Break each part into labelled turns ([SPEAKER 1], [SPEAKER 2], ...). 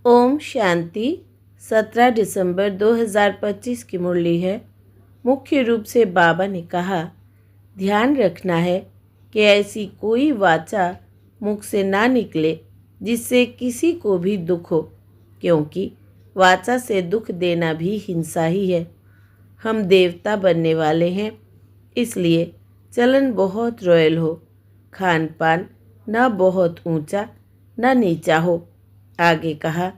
[SPEAKER 1] ओम शांति। 17 दिसंबर 2025 की मुरली है। मुख्य रूप से बाबा ने कहा, ध्यान रखना है कि ऐसी कोई वाचा मुख से ना निकले जिससे किसी को भी दुख हो, क्योंकि वाचा से दुख देना भी हिंसा ही है। हम देवता बनने वाले हैं, इसलिए चलन बहुत रॉयल हो, खान पान न बहुत ऊंचा न नीचा हो। आगे कहा,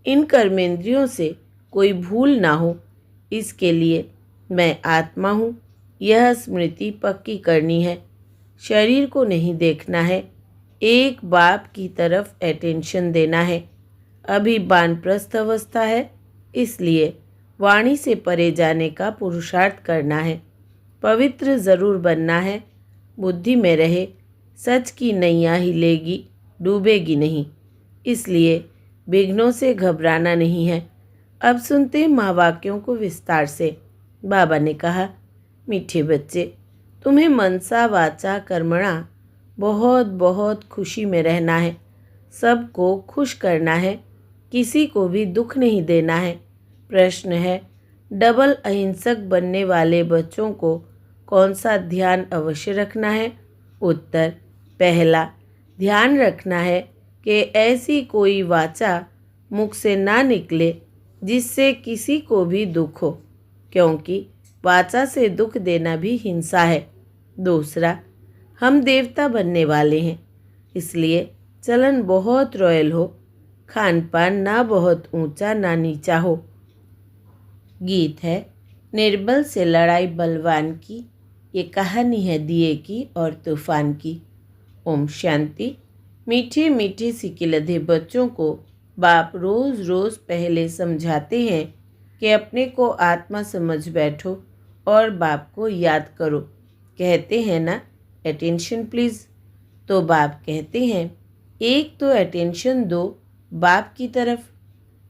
[SPEAKER 1] इन कर्मेंद्रियों से कोई भूल ना हो, इसके लिए मैं आत्मा हूँ, यह स्मृति पक्की करनी है। शरीर को नहीं देखना है, एक बाप की तरफ अटेंशन देना है। अभी वानप्रस्थ अवस्था है, इसलिए वाणी से परे जाने का पुरुषार्थ करना है। पवित्र ज़रूर बनना है, बुद्धि में रहे, सच की नैया हिलेगी, डूबेगी नहीं। इसलिए विघ्नों से घबराना नहीं है। अब सुनते हैं महावाक्यों को विस्तार से। बाबा ने कहा, मीठे बच्चे, तुम्हें मनसा वाचा कर्मणा बहुत बहुत खुशी में रहना है, सबको खुश करना है, किसी को भी दुख नहीं देना है। प्रश्न है, डबल अहिंसक बनने वाले बच्चों को कौन सा ध्यान अवश्य रखना है? उत्तर, पहला, ध्यान रखना है कि ऐसी कोई वाचा मुख से ना निकले जिससे किसी को भी दुख हो, क्योंकि वाचा से दुख देना भी हिंसा है। दूसरा, हम देवता बनने वाले हैं, इसलिए चलन बहुत रॉयल हो, खान पान ना बहुत ऊंचा ना नीचा हो। गीत है, निर्बल से लड़ाई बलवान की, ये कहानी है दिए की और तूफान की। ओम शांति। मीठे मीठे सिकिलधे बच्चों को बाप रोज़ रोज़ पहले समझाते हैं कि अपने को आत्मा समझ बैठो और बाप को याद करो। कहते हैं ना, अटेंशन प्लीज़। तो बाप कहते हैं, एक तो अटेंशन दो बाप की तरफ।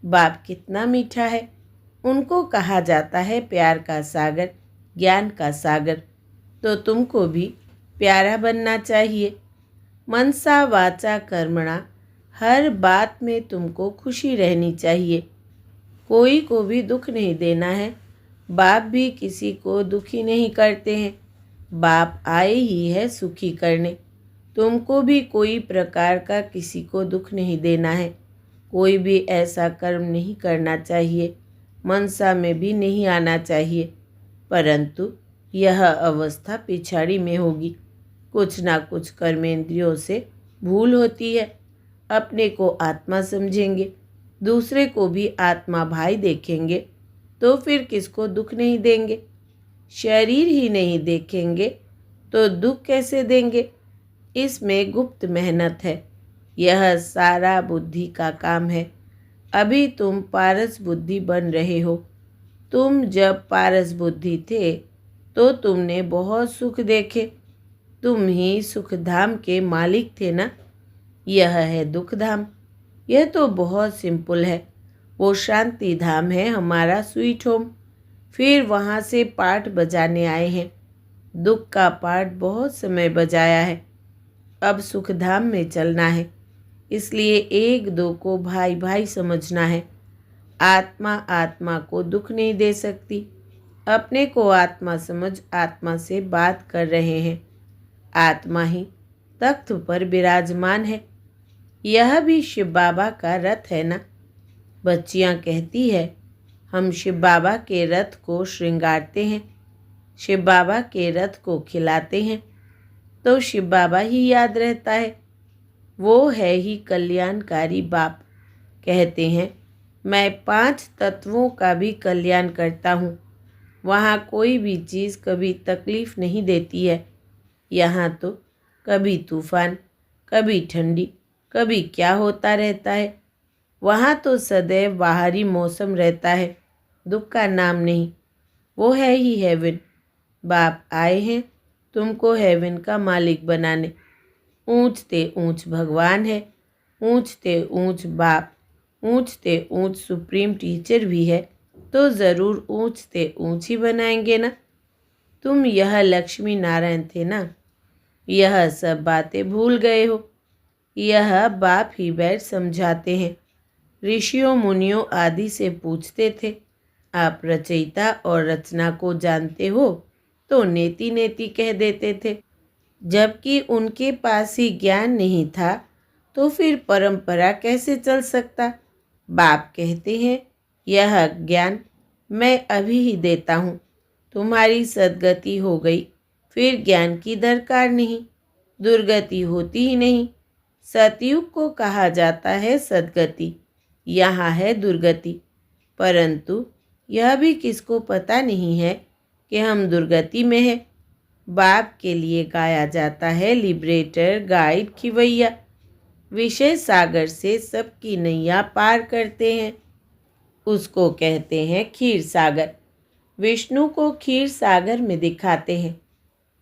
[SPEAKER 1] बाप कितना मीठा है। उनको कहा जाता है प्यार का सागर, ज्ञान का सागर। तो तुमको भी प्यारा बनना चाहिए। मनसा वाचा कर्मणा, हर बात में तुमको खुशी रहनी चाहिए, कोई को भी दुख नहीं देना है। बाप भी किसी को दुखी नहीं करते हैं, बाप आए ही है सुखी करने। तुमको भी कोई प्रकार का किसी को दुख नहीं देना है, कोई भी ऐसा कर्म नहीं करना चाहिए, मनसा में भी नहीं आना चाहिए। परंतु यह अवस्था पिछाड़ी में होगी, कुछ ना कुछ कर्मेंद्रियों से भूल होती है। अपने को आत्मा समझेंगे, दूसरे को भी आत्मा भाई देखेंगे, तो फिर किसको दुख नहीं देंगे? शरीर ही नहीं देखेंगे तो दुख कैसे देंगे? इसमें गुप्त मेहनत है, यह सारा बुद्धि का काम है। अभी तुम पारस बुद्धि बन रहे हो। तुम जब पारस बुद्धि थे तो तुमने बहुत सुख देखे, तुम ही सुखधाम के मालिक थे ना। यह है दुख धाम। यह तो बहुत सिंपल है, वो शांति धाम है हमारा स्वीट होम। फिर वहाँ से पाठ बजाने आए हैं, दुख का पाठ बहुत समय बजाया है, अब सुख धाम में चलना है। इसलिए एक दो को भाई भाई समझना है। आत्मा आत्मा को दुख नहीं दे सकती। अपने को आत्मा समझ आत्मा से बात कर रहे हैं। आत्मा ही तख्त पर विराजमान है। यह भी शिव बाबा का रथ है ना। बच्चियां कहती है, हम शिव बाबा के रथ को श्रृंगारते हैं, शिव बाबा के रथ को खिलाते हैं, तो शिव बाबा ही याद रहता है। वो है ही कल्याणकारी बाप। कहते हैं, मैं 5 तत्वों का भी कल्याण करता हूँ। वहाँ कोई भी चीज़ कभी तकलीफ़ नहीं देती है। यहाँ तो कभी तूफान, कभी ठंडी, कभी क्या होता रहता है। वहाँ तो सदैव बाहरी मौसम रहता है, दुख का नाम नहीं। वो है ही हेवन। बाप आए हैं तुमको हेवन का मालिक बनाने। ऊंचते ऊंच भगवान है, ऊंचते ऊंच बाप, ऊंचते ऊंच सुप्रीम टीचर भी है, तो ज़रूर ऊंचते ऊंच ही बनाएंगे ना। तुम यह लक्ष्मी नारायण थे ना, यह सब बातें भूल गए हो। यह बाप ही बैठ समझाते हैं। ऋषियों मुनियों आदि से पूछते थे, आप रचयिता और रचना को जानते हो? तो नेति नेति कह देते थे। जबकि उनके पास ही ज्ञान नहीं था, तो फिर परंपरा कैसे चल सकता? बाप कहते हैं, यह ज्ञान मैं अभी ही देता हूँ। तुम्हारी सद्गति हो गई, फिर ज्ञान की दरकार नहीं, दुर्गति होती ही नहीं। सतयुग को कहा जाता है सद्गति, यहाँ है दुर्गति। परंतु यह भी किसको पता नहीं है कि हम दुर्गति में हैं। बाप के लिए गाया जाता है लिबरेटर, गाइड, खिवैया। विषय सागर से सबकी नैया पार करते हैं, उसको कहते हैं क्षीर सागर। विष्णु को क्षीर सागर में दिखाते हैं।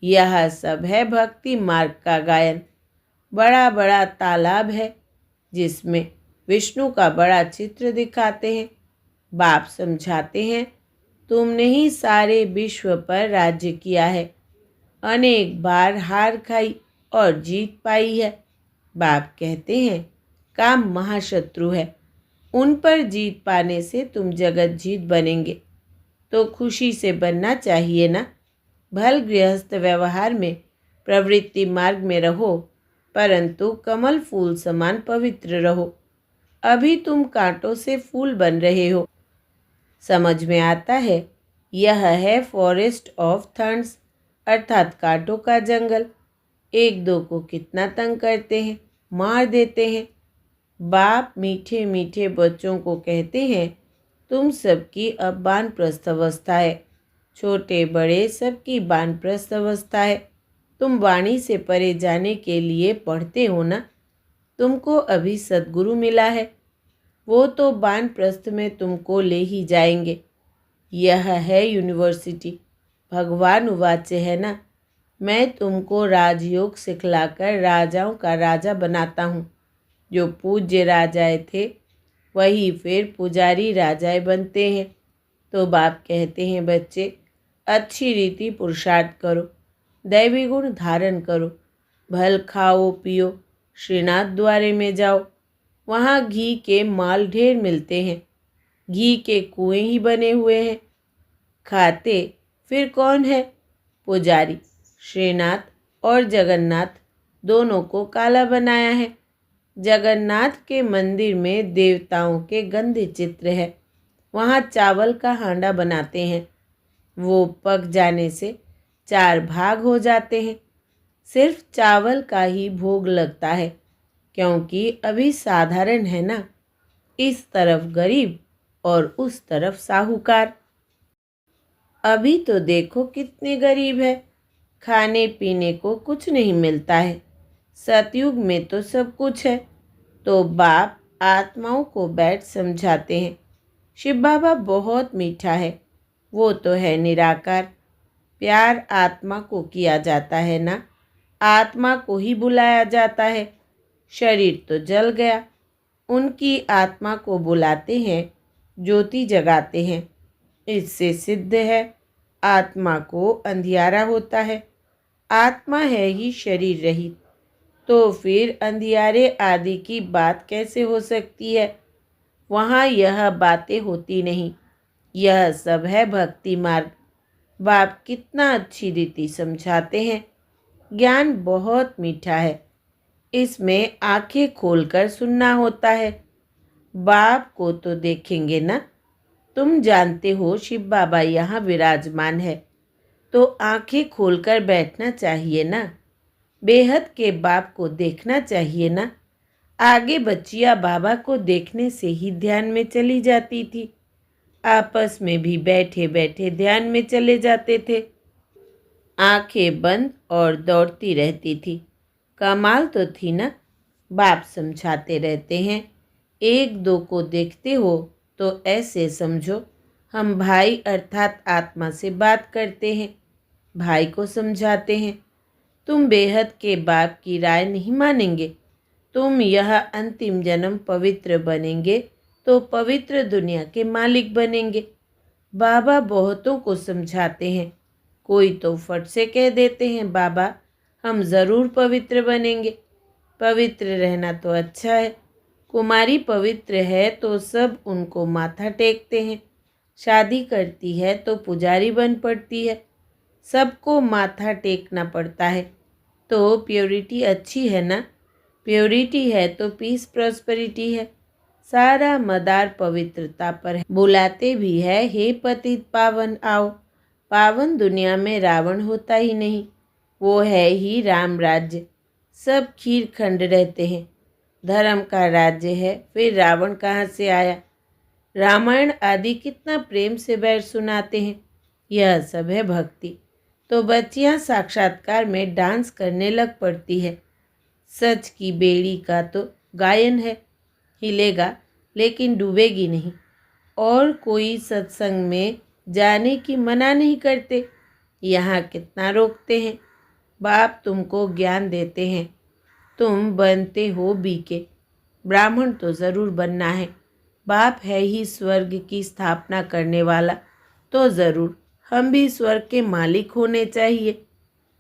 [SPEAKER 1] यह सब है भक्ति मार्ग का गायन। बड़ा बड़ा तालाब है जिसमें विष्णु का बड़ा चित्र दिखाते हैं। बाप समझाते हैं, तुमने ही सारे विश्व पर राज्य किया है, अनेक बार हार खाई और जीत पाई है। बाप कहते हैं, काम महाशत्रु है, उन पर जीत पाने से तुम जगत जीत बनेंगे। तो खुशी से बनना चाहिए ना। भल गृहस्थ व्यवहार में प्रवृत्ति मार्ग में रहो, परंतु कमल फूल समान पवित्र रहो। अभी तुम कांटों से फूल बन रहे हो। समझ में आता है, यह है फॉरेस्ट ऑफ थॉर्न्स, अर्थात कांटों का जंगल। एक दो को कितना तंग करते हैं, मार देते हैं। बाप मीठे मीठे बच्चों को कहते हैं, तुम सबकी अब वानप्रस्थ अवस्था है। छोटे बड़े सबकी वानप्रस्थ अवस्था है। तुम वाणी से परे जाने के लिए पढ़ते हो ना। तुमको अभी सद्गुरु मिला है, वो तो वानप्रस्थ में तुमको ले ही जाएंगे। यह है यूनिवर्सिटी। भगवान उवाच है ना, मैं तुमको राजयोग सिखलाकर राजाओं का राजा बनाता हूँ। जो पूज्य राजाएं थे वही फिर पुजारी राजाएं बनते हैं। तो बाप कहते हैं, बच्चे अच्छी रीति पुरुषार्थ करो, दैवी गुण धारण करो, भल खाओ पियो, श्रीनाथ द्वारे में जाओ, वहाँ घी के माल ढेर मिलते हैं। घी के कुएं ही बने हुए हैं। खाते फिर कौन है? पुजारी। श्रीनाथ और जगन्नाथ दोनों को काला बनाया है। जगन्नाथ के मंदिर में देवताओं के गंदे चित्र है। वहाँ चावल का हांडा बनाते हैं, वो पक जाने से 4 भाग हो जाते हैं। सिर्फ चावल का ही भोग लगता है, क्योंकि अभी साधारण है ना। इस तरफ गरीब और उस तरफ साहूकार। अभी तो देखो कितने गरीब है, खाने पीने को कुछ नहीं मिलता है। सतयुग में तो सब कुछ है। तो बाप आत्माओं को बैठ समझाते हैं, शिव बाबा बहुत मीठा है, वो तो है निराकार। प्यार आत्मा को किया जाता है ना, आत्मा को ही बुलाया जाता है। शरीर तो जल गया, उनकी आत्मा को बुलाते हैं, ज्योति जगाते हैं। इससे सिद्ध है आत्मा को अंधियारा होता है। आत्मा है ही शरीर रहित, तो फिर अंधियारे आदि की बात कैसे हो सकती है? वहाँ यह बातें होती नहीं। यह सब है भक्ति मार्ग। बाप कितना अच्छी रीति समझाते हैं। ज्ञान बहुत मीठा है, इसमें आंखें खोलकर सुनना होता है। बाप को तो देखेंगे ना। तुम जानते हो शिव बाबा यहाँ विराजमान है, तो आंखें खोलकर बैठना चाहिए ना। बेहद के बाप को देखना चाहिए ना। आगे बच्चियाँ बाबा को देखने से ही ध्यान में चली जाती थी। आपस में भी बैठे बैठे ध्यान में चले जाते थे। आंखें बंद और दौड़ती रहती थी। कमाल तो थी ना। बाप समझाते रहते हैं, एक दो को देखते हो तो ऐसे समझो हम भाई अर्थात आत्मा से बात करते हैं। भाई को समझाते हैं, तुम बेहद के बाप की राय नहीं मानेंगे। तुम यह अंतिम जन्म पवित्र बनेंगे तो पवित्र दुनिया के मालिक बनेंगे। बाबा बहुतों को समझाते हैं। कोई तो फट से कह देते हैं, बाबा हम ज़रूर पवित्र बनेंगे। पवित्र रहना तो अच्छा है, कुमारी पवित्र है तो सब उनको माथा टेकते हैं। शादी करती है तो पुजारी बन पड़ती है। सबको माथा टेकना पड़ता है। तो प्योरिटी अच्छी है ना? प्योरिटी है तो पीस प्रॉस्पेरिटी है। सारा मदार पवित्रता पर है। बुलाते भी है, हे पतित पावन आओ। पावन दुनिया में रावण होता ही नहीं, वो है ही राम राज्य। सब खीर खंड रहते हैं। धर्म का राज्य है, फिर रावण कहाँ से आया? रामायण आदि कितना प्रेम से बैठ सुनाते हैं। यह सब है भक्ति। तो बच्चियां साक्षात्कार में डांस करने लग पड़ती है। सच की बेड़ी का तो गायन है, हिलेगा लेकिन डूबेगी नहीं। और कोई सत्संग में जाने की मना नहीं करते। यहाँ कितना रोकते हैं। बाप तुमको ज्ञान देते हैं, तुम बनते हो बीके। ब्राह्मण तो ज़रूर बनना है। बाप है ही स्वर्ग की स्थापना करने वाला, तो ज़रूर हम भी स्वर्ग के मालिक होने चाहिए।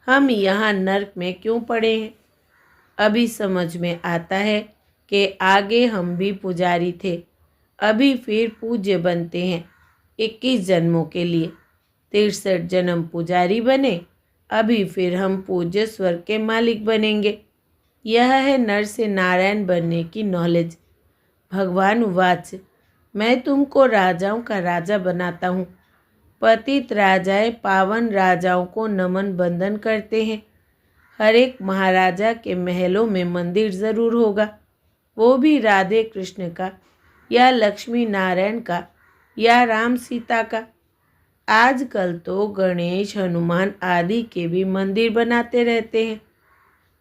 [SPEAKER 1] हम यहाँ नर्क में क्यों पड़े हैं? अभी समझ में आता है कि आगे हम भी पुजारी थे, अभी फिर पूज्य बनते हैं 21 जन्मों के लिए। 63 जन्म पुजारी बने, अभी फिर हम पूज्य स्वर्ग के मालिक बनेंगे। यह है नर से नारायण बनने की नॉलेज। भगवान उवाच, मैं तुमको राजाओं का राजा बनाता हूँ। पतित राजाएं पावन राजाओं को नमन बंदन करते हैं। हर एक महाराजा के महलों में मंदिर ज़रूर होगा, वो भी राधे कृष्ण का या लक्ष्मी नारायण का या राम सीता का। आजकल तो गणेश हनुमान आदि के भी मंदिर बनाते रहते हैं।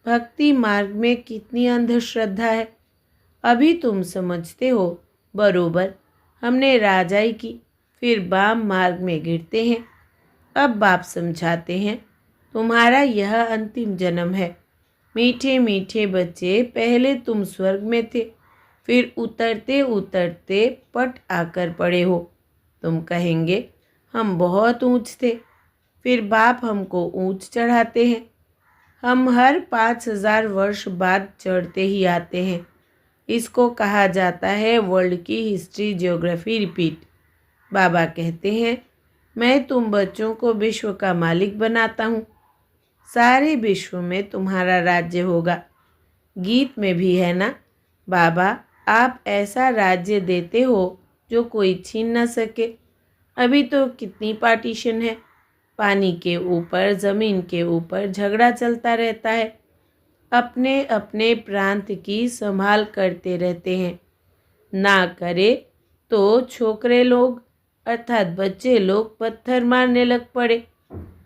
[SPEAKER 1] भक्ति मार्ग में कितनी अंधश्रद्धा है। अभी तुम समझते हो बरोबर। हमने राजाई की, फिर वाम मार्ग में गिरते हैं। अब बाप समझाते हैं, तुम्हारा यह अंतिम जन्म है। मीठे मीठे बच्चे, पहले तुम स्वर्ग में थे, फिर उतरते उतरते पट आकर पड़े हो। तुम कहेंगे हम बहुत ऊंच थे, फिर बाप हमको ऊंच चढ़ाते हैं। हम हर 5000 वर्ष बाद चढ़ते ही आते हैं। इसको कहा जाता है वर्ल्ड की हिस्ट्री ज्योग्राफी रिपीट। बाबा कहते हैं, मैं तुम बच्चों को विश्व का मालिक बनाता हूँ। सारे विश्व में तुम्हारा राज्य होगा। गीत में भी है ना, बाबा आप ऐसा राज्य देते हो जो कोई छीन न सके। अभी तो कितनी पार्टीशन है। पानी के ऊपर, ज़मीन के ऊपर झगड़ा चलता रहता है। अपने अपने प्रांत की संभाल करते रहते हैं। ना करे तो छोकरे लोग अर्थात बच्चे लोग पत्थर मारने लग पड़े।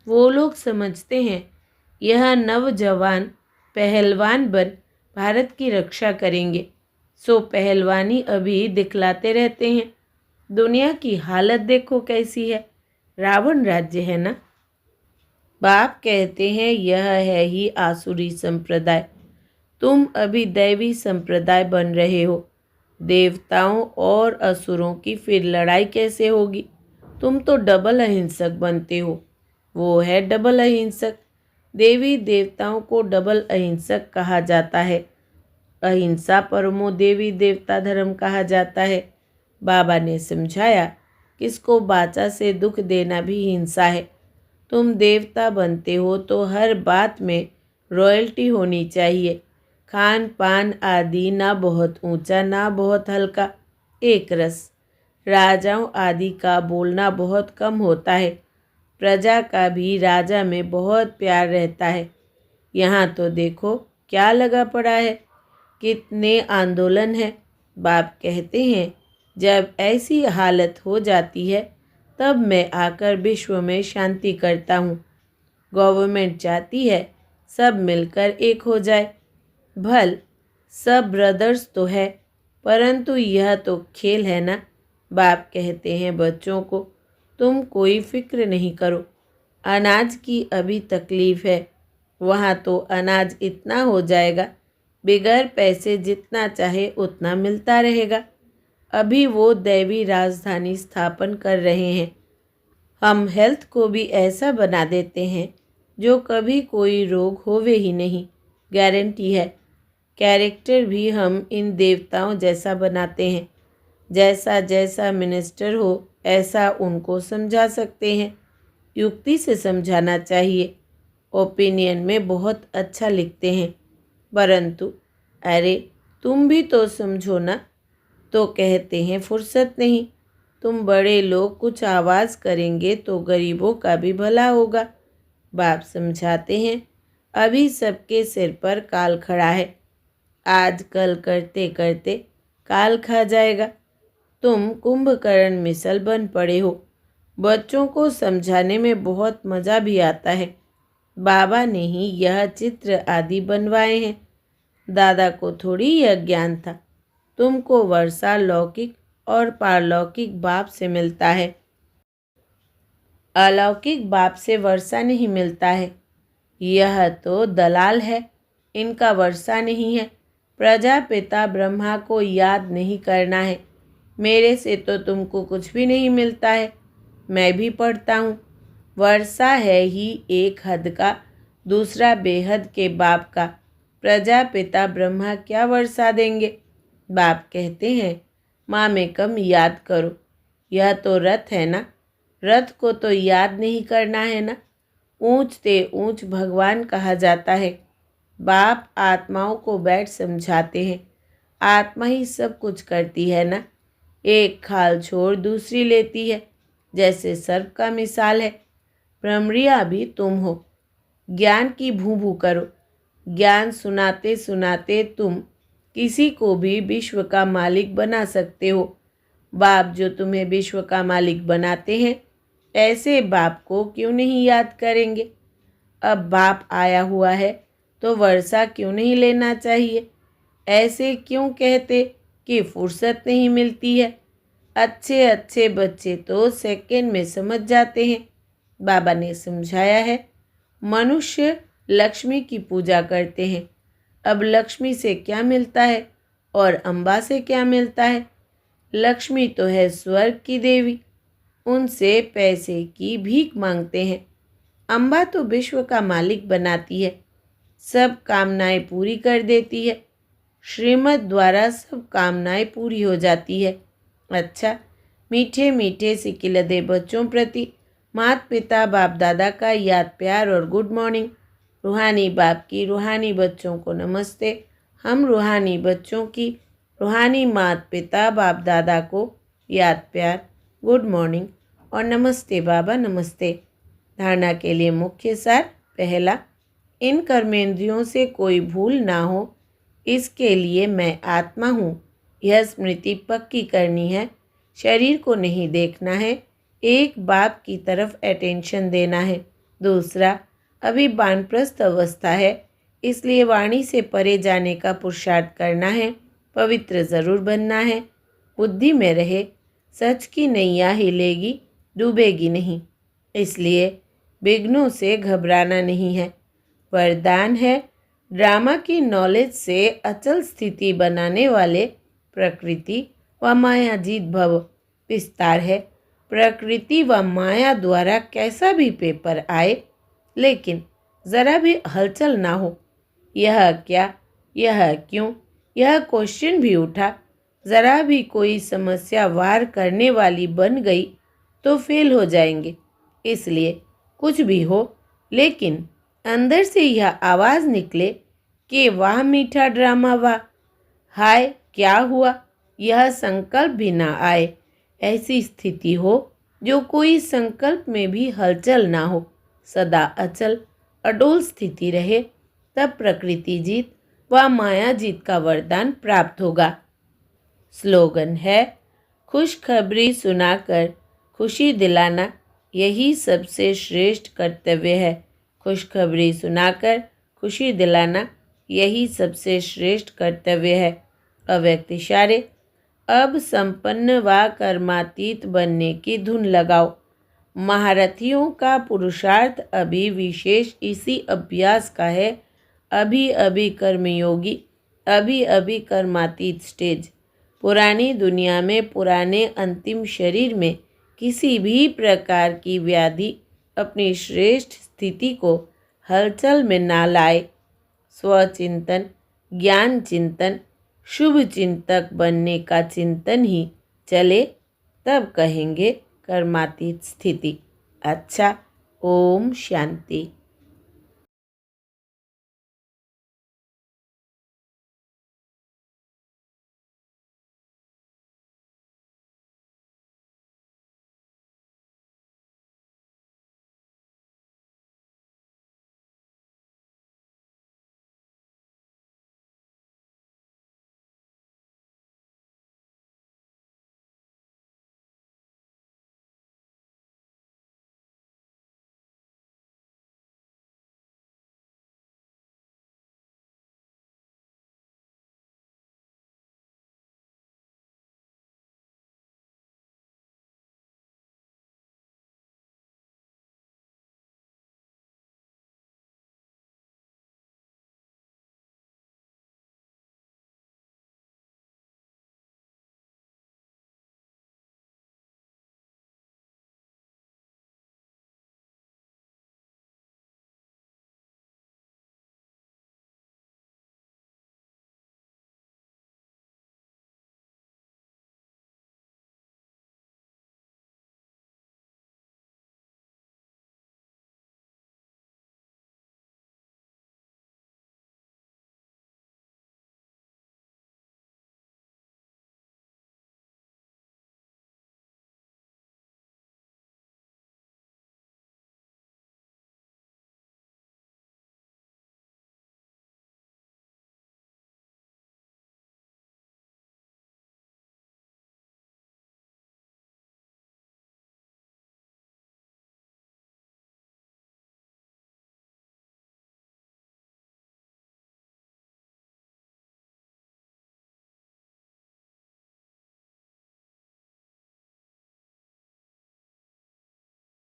[SPEAKER 1] वो लोग समझते हैं यह नवजवान पहलवान बन भारत की रक्षा करेंगे, सो पहलवानी अभी दिखलाते रहते हैं। दुनिया की हालत देखो कैसी है। रावण राज्य है ना। बाप कहते हैं यह है ही आसुरी संप्रदाय। तुम अभी दैवी संप्रदाय बन रहे हो। देवताओं और असुरों की फिर लड़ाई कैसे होगी? तुम तो डबल अहिंसक बनते हो। वो है डबल अहिंसक। देवी देवताओं को डबल अहिंसक कहा जाता है। अहिंसा परमो देवी देवता धर्म कहा जाता है। बाबा ने समझाया, किसको बाचा से दुख देना भी हिंसा है। तुम देवता बनते हो तो हर बात में रॉयल्टी होनी चाहिए। खान पान आदि ना बहुत ऊंचा ना बहुत हल्का, एक रस। राजाओं आदि का बोलना बहुत कम होता है। प्रजा का भी राजा में बहुत प्यार रहता है। यहाँ तो देखो क्या लगा पड़ा है, कितने आंदोलन है। बाप कहते हैं जब ऐसी हालत हो जाती है तब मैं आकर विश्व में शांति करता हूँ। गवर्नमेंट चाहती है सब मिलकर एक हो जाए। भल सब ब्रदर्स तो है, परंतु यह तो खेल है ना। बाप कहते हैं बच्चों को, तुम कोई फिक्र नहीं करो। अनाज की अभी तकलीफ़ है, वहाँ तो अनाज इतना हो जाएगा, बिगैर पैसे जितना चाहे उतना मिलता रहेगा। अभी वो दैवी राजधानी स्थापन कर रहे हैं। हम हेल्थ को भी ऐसा बना देते हैं जो कभी कोई रोग होवे ही नहीं, गारंटी है। कैरेक्टर भी हम इन देवताओं जैसा बनाते हैं। जैसा जैसा मिनिस्टर हो ऐसा उनको समझा सकते हैं। युक्ति से समझाना चाहिए। ओपिनियन में बहुत अच्छा लिखते हैं, परंतु अरे तुम भी तो समझो ना, तो कहते हैं फुर्सत नहीं। तुम बड़े लोग कुछ आवाज़ करेंगे तो गरीबों का भी भला होगा। बाप समझाते हैं, अभी सबके सिर पर काल खड़ा है। आज कल करते करते काल खा जाएगा। तुम कुंभकर्ण मिसल बन पड़े हो। बच्चों को समझाने में बहुत मज़ा भी आता है। बाबा ने ही यह चित्र आदि बनवाए हैं। दादा को थोड़ी यह ज्ञान था। तुमको वर्षा लौकिक और पारलौकिक बाप से मिलता है। अलौकिक बाप से वर्षा नहीं मिलता है। यह तो दलाल है, इनका वर्षा नहीं है। प्रजापिता ब्रह्मा को याद नहीं करना है। मेरे से तो तुमको कुछ भी नहीं मिलता है। मैं भी पढ़ता हूँ। वर्षा है ही एक हद का, दूसरा बेहद के बाप का। प्रजापिता ब्रह्मा क्या वर्षा देंगे? बाप कहते हैं, माँ में कम याद करो। यह तो रथ है ना, रथ को तो याद नहीं करना है ना। ऊंच ते ऊंच भगवान कहा जाता है। बाप आत्माओं को बैठ समझाते हैं। आत्मा ही सब कुछ करती है ना। एक खाल छोड़ दूसरी लेती है, जैसे सर्प का मिसाल है। भ्रमरिया भी तुम हो। ज्ञान की भू भू करो। ज्ञान सुनाते सुनाते तुम किसी को भी विश्व का मालिक बना सकते हो। बाप जो तुम्हें विश्व का मालिक बनाते हैं, ऐसे बाप को क्यों नहीं याद करेंगे? अब बाप आया हुआ है तो वर्षा क्यों नहीं लेना चाहिए? ऐसे क्यों कहते कि फुर्सत नहीं मिलती है? अच्छे अच्छे बच्चे तो सेकंड में समझ जाते हैं। बाबा ने समझाया है, मनुष्य लक्ष्मी की पूजा करते हैं। अब लक्ष्मी से क्या मिलता है और अम्बा से क्या मिलता है? लक्ष्मी तो है स्वर्ग की देवी, उनसे पैसे की भीख मांगते हैं। अम्बा तो विश्व का मालिक बनाती है, सब कामनाएं पूरी कर देती है। श्रीमत द्वारा सब कामनाएं पूरी हो जाती है। अच्छा, मीठे मीठे सिकिलदे बच्चों प्रति माता पिता बाप दादा का याद प्यार और गुड मॉर्निंग। रूहानी बाप की रूहानी बच्चों को नमस्ते। हम रूहानी बच्चों की रूहानी माता पिता बाप दादा को याद प्यार, गुड मॉर्निंग और नमस्ते बाबा नमस्ते। धारणा के लिए मुख्य सार। पहला, इन कर्मेंद्रियों से कोई भूल ना हो, इसके लिए मैं आत्मा हूँ यह स्मृति पक्की करनी है। शरीर को नहीं देखना है, एक बाप की तरफ अटेंशन देना है। दूसरा, अभी वानप्रस्थ अवस्था है, इसलिए वाणी से परे जाने का पुरुषार्थ करना है। पवित्र ज़रूर बनना है। बुद्धि में रहे, सच की नैया हिलेगी, डूबेगी नहीं। इसलिए विघ्नों से घबराना नहीं है। वरदान है, ड्रामा की नॉलेज से अचल स्थिति बनाने वाले प्रकृति व मायाजीत भव। विस्तार है, प्रकृति व माया द्वारा कैसा भी पेपर आए, लेकिन ज़रा भी हलचल ना हो। यह क्या, यह क्यों, यह क्वेश्चन भी उठा। ज़रा भी कोई समस्या वार करने वाली बन गई तो फेल हो जाएंगे। इसलिए कुछ भी हो, लेकिन अंदर से यह आवाज़ निकले कि वाह मीठा ड्रामा वाह, हाय क्या हुआ, यह संकल्प भी ना आए। ऐसी स्थिति हो जो कोई संकल्प में भी हलचल ना हो, सदा अचल अडोल स्थिति रहे, तब प्रकृति जीत व माया जीत का वरदान प्राप्त होगा। स्लोगन है, खुशखबरी सुनाकर खुशी दिलाना यही सबसे श्रेष्ठ कर्तव्य है। खुशखबरी सुनाकर खुशी दिलाना यही सबसे श्रेष्ठ कर्तव्य है। अव्यक्त इशारे, अब संपन्न व कर्मातीत बनने की धुन लगाओ। महारथियों का पुरुषार्थ अभी विशेष इसी अभ्यास का है। अभी अभी कर्मयोगी, अभी अभी कर्मातीत स्टेज। पुरानी दुनिया में पुराने अंतिम शरीर में किसी भी प्रकार की व्याधि अपनी श्रेष्ठ स्थिति को हलचल में ना लाए। स्वचिंतन, ज्ञान चिंतन, शुभ चिंतक बनने का चिंतन ही चले, तब कहेंगे कर्मातीत स्थिति। अच्छा, ओम शांति।